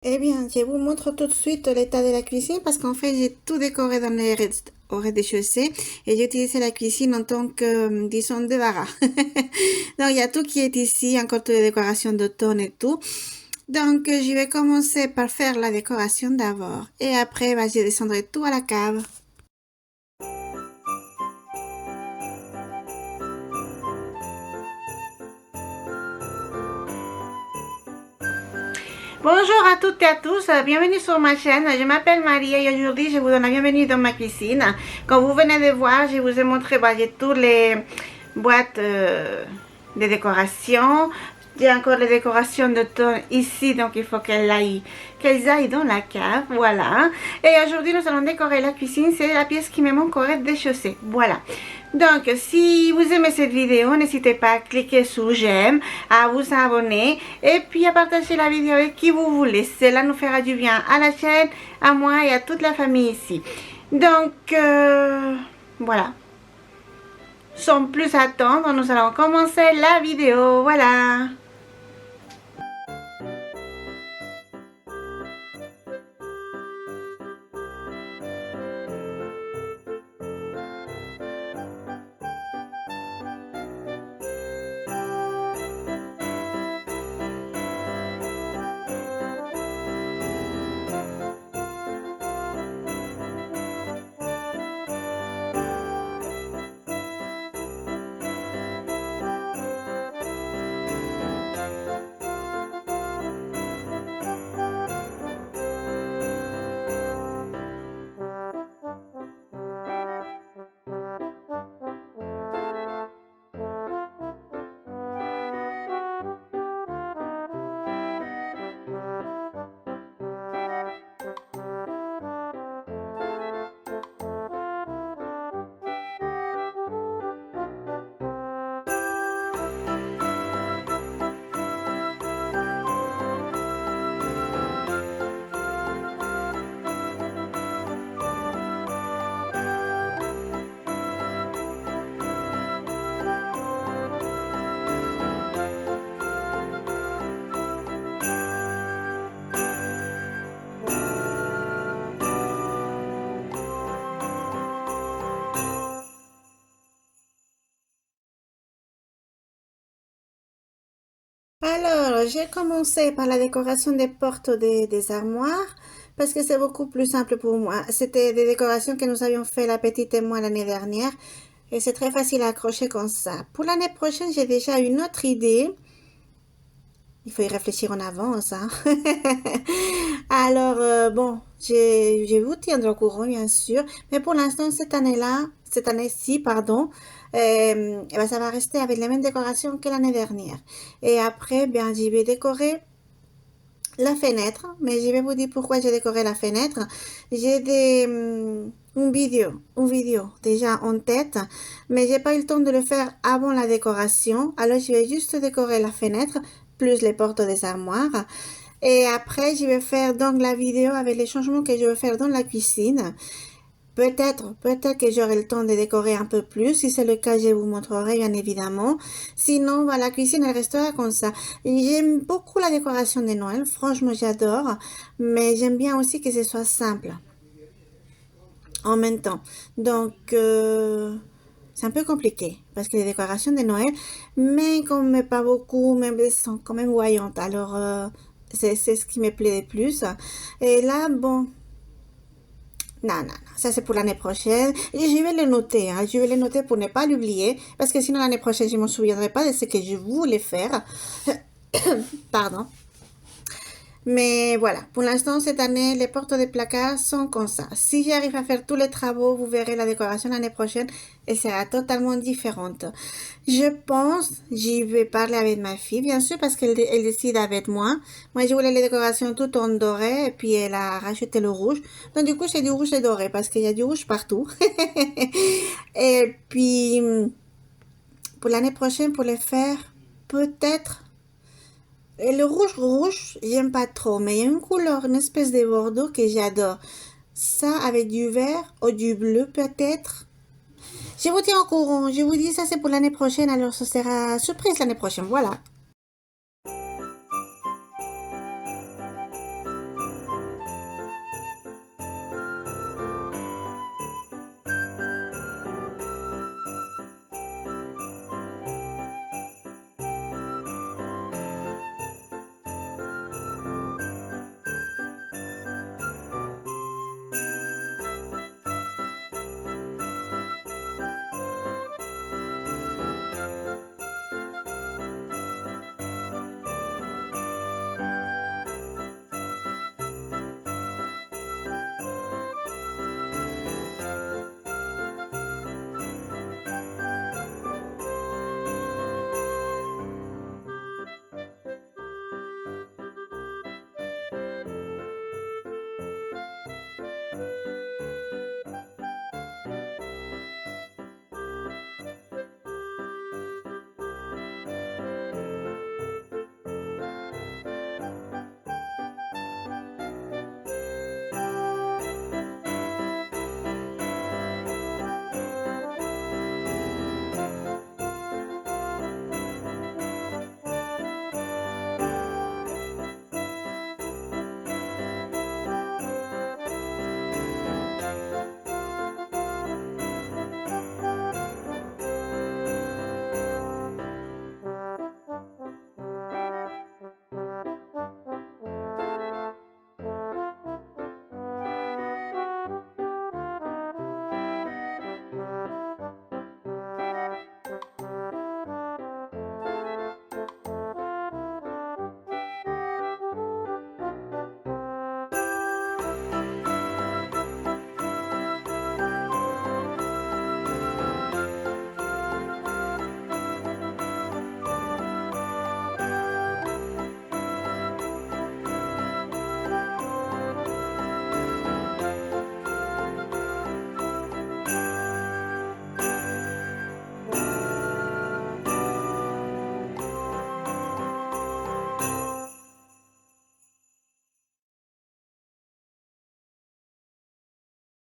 Eh bien, je vous montre tout de suite l'état de la cuisine parce qu'en fait, j'ai tout décoré dans au rez-de-chaussée et j'ai utilisé la cuisine en tant que, disons, débarras. Donc, il y a tout qui est ici, encore toutes les décorations d'automne et tout. Donc, je vais commencer par faire la décoration d'abord et après, bah, je descendrai tout à la cave. Bonjour à toutes et à tous, bienvenue sur ma chaîne. Je m'appelle Maria et aujourd'hui je vous donne la bienvenue dans ma cuisine. Comme vous venez de voir, je vous ai montré j'ai toutes les boîtes de décoration. J'ai encore les décorations d'automne ici, donc il faut qu'elles aillent dans la cave, voilà. Et aujourd'hui nous allons décorer la cuisine, c'est la pièce qui me manque au rez-de-chaussée, voilà. Donc, si vous aimez cette vidéo, n'hésitez pas à cliquer sur j'aime, à vous abonner et puis à partager la vidéo avec qui vous voulez. Cela nous fera du bien à la chaîne, à moi et à toute la famille ici. Donc, voilà. Sans plus attendre, nous allons commencer la vidéo. Voilà. Alors, j'ai commencé par la décoration des portes des armoires parce que c'est beaucoup plus simple pour moi. C'était des décorations que nous avions fait la petite et moi l'année dernière et c'est très facile à accrocher comme ça. Pour l'année prochaine, j'ai déjà une autre idée. Il faut y réfléchir en avance, hein. Alors, bon, je vous tiendrai au courant, bien sûr. Mais pour l'instant, cette année-ci, pardon, eh ben, ça va rester avec les mêmes décorations que l'année dernière. Et après, bien, j'y vais décorer la fenêtre. Mais je vais vous dire pourquoi j'ai décoré la fenêtre. J'ai une vidéo déjà en tête, mais j'ai pas eu le temps de le faire avant la décoration. Alors, je vais juste décorer la fenêtre plus les portes des armoires. Et après, je vais faire donc la vidéo avec les changements que je vais faire dans la cuisine. Peut-être que j'aurai le temps de décorer un peu plus. Si c'est le cas, je vous montrerai bien évidemment. Sinon, bah, la cuisine, elle restera comme ça. J'aime beaucoup la décoration de Noël. Franchement, j'adore. Mais j'aime bien aussi que ce soit simple en même temps. Donc, c'est un peu compliqué parce que les décorations de Noël, mais comme pas beaucoup, même elles sont quand même voyantes. Alors, c'est ce qui me plaît le plus. Et là, bon, non, ça c'est pour l'année prochaine. Et je vais le noter, hein. Je vais le noter pour ne pas l'oublier parce que sinon l'année prochaine, je ne me souviendrai pas de ce que je voulais faire. Pardon. Mais voilà, pour l'instant, cette année, les portes des placards sont comme ça. Si j'arrive à faire tous les travaux, vous verrez la décoration l'année prochaine et sera totalement différente. Je pense, j'y vais parler avec ma fille, bien sûr, parce elle décide avec moi. Moi, je voulais les décorations tout en doré et puis elle a racheté le rouge. Donc, du coup, c'est du rouge et doré parce qu'il y a du rouge partout. Et puis, pour l'année prochaine, pour les faire, peut-être et le rouge, j'aime pas trop, mais il y a une couleur, une espèce de bordeaux que j'adore. Ça avec du vert ou du bleu peut-être. Je vous tiens au courant, je vous dis ça c'est pour l'année prochaine, alors ce sera surprise l'année prochaine, voilà.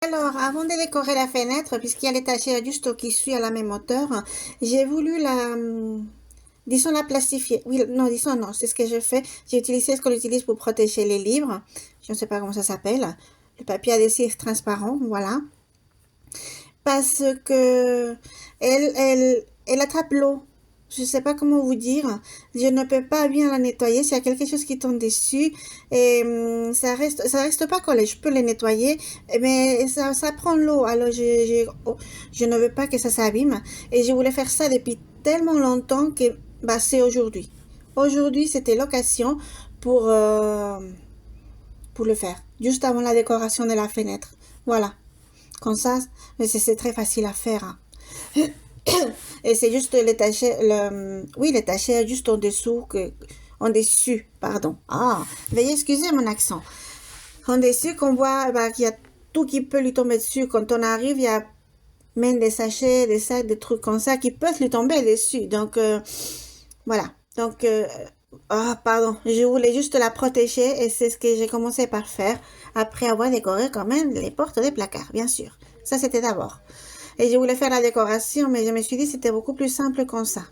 Alors, avant de décorer la fenêtre, puisqu'il y a l'étagère juste au-dessus à la même hauteur, j'ai voulu disons la plastifier. Oui, non, disons non, c'est ce que je fais. J'ai utilisé ce qu'on utilise pour protéger les livres. Je ne sais pas comment ça s'appelle. Le papier adhésif transparent, voilà. Parce que elle attrape l'eau. Je ne sais pas comment vous dire. Je ne peux pas bien la nettoyer. S'il y a quelque chose qui tombe dessus, et ça reste pas collé. Je peux les nettoyer, mais ça prend l'eau. Alors je ne veux pas que ça s'abîme. Et je voulais faire ça depuis tellement longtemps que bah, c'est aujourd'hui. Aujourd'hui, c'était l'occasion pour, euh, pour le faire. Juste avant la décoration de la fenêtre. Voilà. Comme ça, mais c'est très facile à faire, hein. Et c'est juste l'étagère, oui, l'étagère juste en dessus, pardon. Ah, veuillez excuser mon accent. En dessus, qu'on voit bah, qu'il y a tout qui peut lui tomber dessus. Quand on arrive, il y a même des sachets, des sacs, des trucs comme ça qui peuvent lui tomber dessus. Donc, voilà. Donc, ah, pardon, je voulais juste la protéger et c'est ce que j'ai commencé par faire après avoir décoré quand même les portes des placards, bien sûr. Ça, c'était d'abord. Et je voulais faire la décoration, mais je me suis dit que c'était beaucoup plus simple comme ça.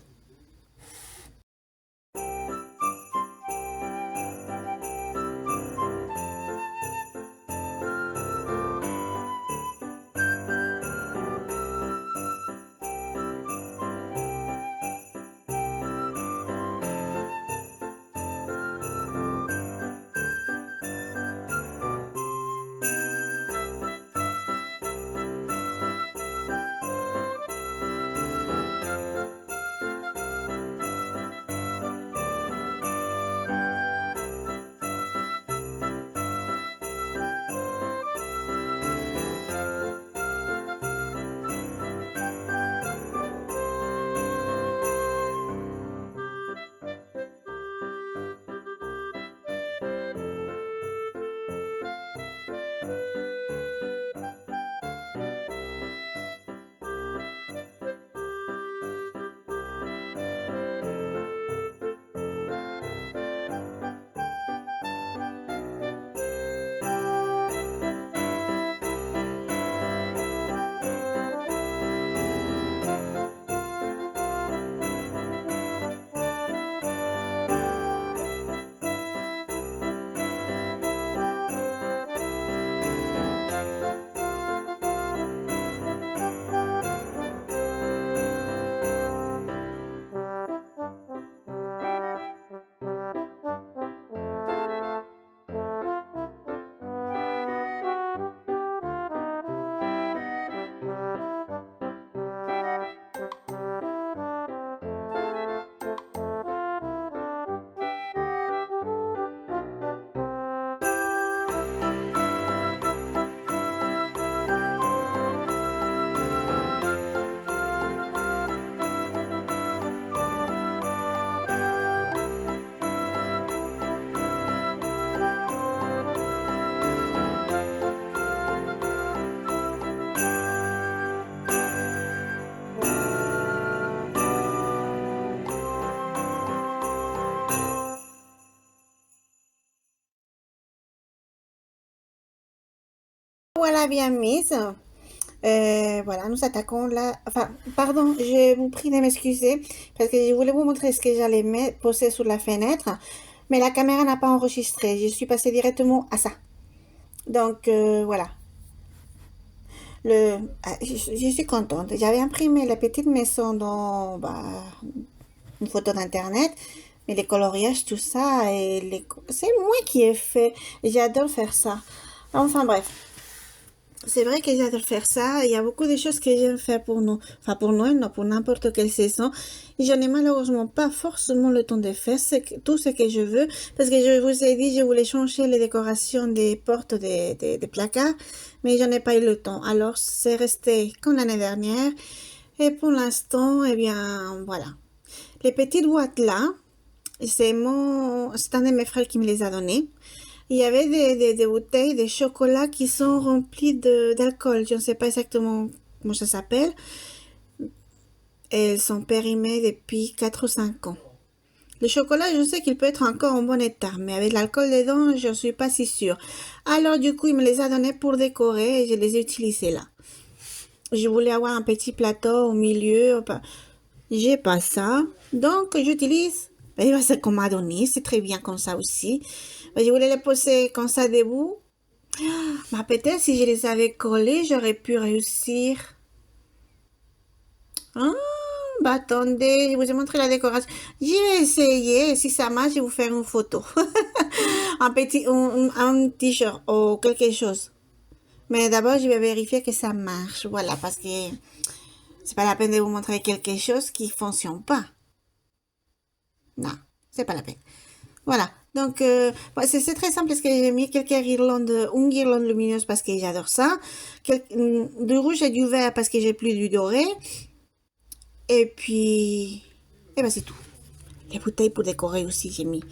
Voilà, bien mise. Voilà, nous attaquons là. Enfin, pardon, je vous prie de m'excuser parce que je voulais vous montrer ce que j'allais mettre, poser sur la fenêtre, mais la caméra n'a pas enregistré. Je suis passée directement à ça. Donc, voilà. Je suis contente. J'avais imprimé la petite maison dans bah, une photo d'internet, mais les coloriages, tout ça, c'est moi qui ai fait. J'adore faire ça. Enfin bref. C'est vrai que j'adore faire ça. Il y a beaucoup de choses que j'aime faire pour nous. Enfin, pour Noël, non, pour n'importe quelle saison. Et je n'ai malheureusement pas forcément le temps de faire tout ce que je veux. Parce que je vous ai dit, je voulais changer les décorations des portes des placards. Mais je n'ai pas eu le temps. Alors, c'est resté comme l'année dernière. Et pour l'instant, eh bien, voilà. Les petites boîtes là, c'est un de mes frères qui me les a données. Il y avait des bouteilles de chocolat qui sont remplies d'alcool. Je ne sais pas exactement comment ça s'appelle. Elles sont périmées depuis 4 ou 5 ans. Le chocolat, je sais qu'il peut être encore en bon état, mais avec l'alcool dedans, je ne suis pas si sûre. Alors du coup, il me les a donnés pour décorer et je les ai utilisés là. Je voulais avoir un petit plateau au milieu. J'ai pas ça. Donc, j'utilise. Ce qu'on m'a donné. C'est très bien comme ça aussi. Je voulais les poser comme ça debout. Mais peut-être si je les avais collés, j'aurais pu réussir. Ah, bah attendez, je vous ai montré la décoration. J'ai essayé. Si ça marche, je vais vous faire une photo. Un t-shirt ou quelque chose. Mais d'abord, je vais vérifier que ça marche. Voilà, parce que c'est pas la peine de vous montrer quelque chose qui fonctionne pas. Non, c'est pas la peine. Voilà. Donc, c'est très simple parce que j'ai mis quelques guirlandes, une guirlande lumineuse parce que j'adore ça. Du rouge et du vert parce que j'ai plus du doré. Et puis, et ben c'est tout. Les bouteilles pour décorer aussi, j'ai mis.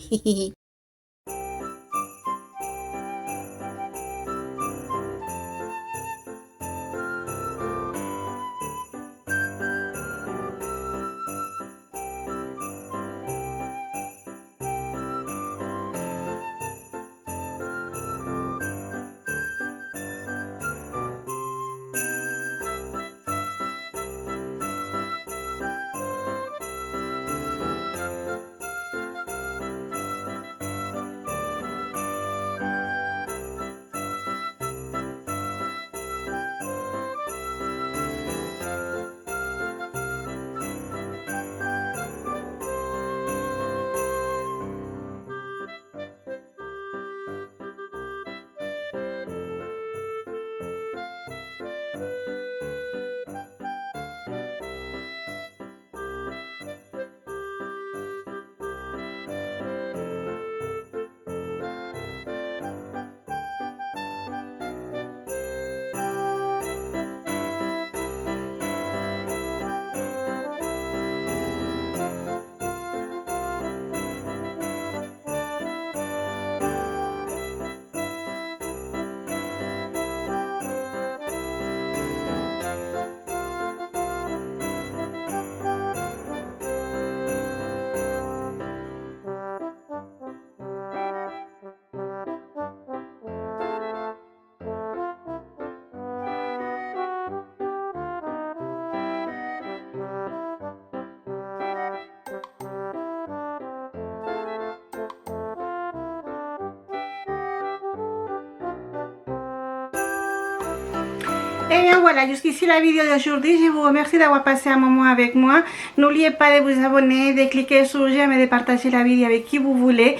Et bien voilà, jusqu'ici la vidéo d'aujourd'hui. Je vous remercie d'avoir passé un moment avec moi. N'oubliez pas de vous abonner, de cliquer sur j'aime et de partager la vidéo avec qui vous voulez.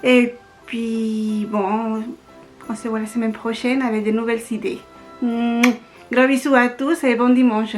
Et puis bon, on se voit la semaine prochaine avec de nouvelles idées. Gros bisous à tous et bon dimanche.